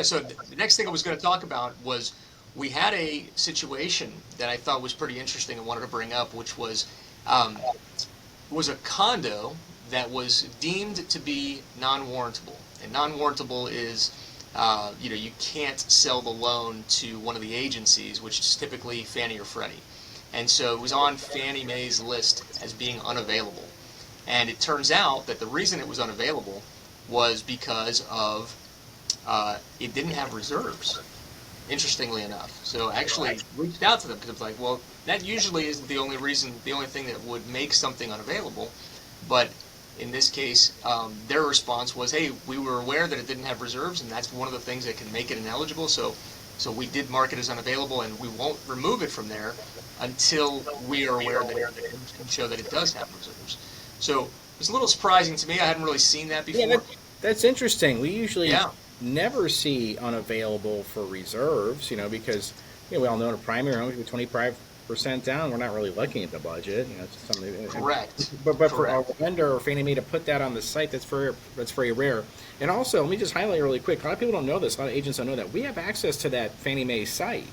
So the next thing I was going to talk about was we had a situation that I thought was pretty interesting and wanted to bring up, which um, was a condo that was deemed to be non-warrantable. And non-warrantable is, you can't sell the loan to one of the agencies, which is typically Fannie or Freddie. And so it was on Fannie Mae's list as being unavailable. And it turns out that the reason it was unavailable was because of it didn't have reserves, interestingly enough. So I actually reached out to them because it's like, well, that usually isn't the only reason, the only thing that would make something unavailable. But in this case, their response was, hey, we were aware that it didn't have reserves, and that's one of the things that can make it ineligible. So we did mark it as unavailable, and we won't remove it from there until we are aware that it can show that it does have reserves. So it was a little surprising to me. I hadn't really seen that Yeah, before. that's interesting. We usually Yeah, never see unavailable for reserves, because we all know in a primary home, if you're 25% down, we're not really looking at the budget. It's something. correct, But for a correct. lender or Fannie Mae to put that on the site, that's very rare. And also, let me just highlight really quick. A lot of people don't know this. A lot of agents don't know that we have access to that Fannie Mae site.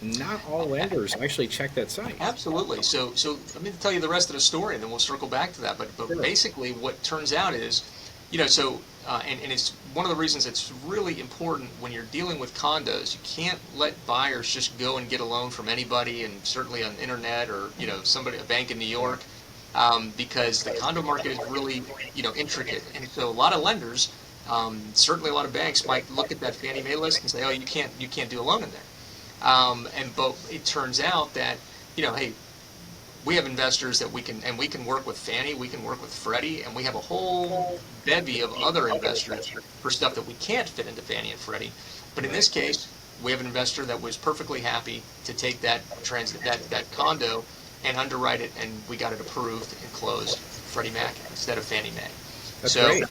Not all lenders actually check that site. Absolutely. So let me tell you the rest of the story, and then we'll circle back to that. But Sure. basically, what turns out is, and it's one of the reasons it's really important when you're dealing with condos. You can't let buyers just go and get a loan from anybody, and certainly on the internet or somebody, a bank in New York, because the condo market is really intricate, and so a lot of lenders, certainly a lot of banks might look at that Fannie Mae list and say, oh, you can't do a loan in there. But it turns out that, hey, we have investors that we can work with Fannie, we can work with Freddie, and we have a whole bevy of other investors for stuff that we can't fit into Fannie and Freddie. But in this case, we have an investor that was perfectly happy to take that condo and underwrite it, and we got it approved and closed Freddie Mac instead of Fannie Mae. That's So great.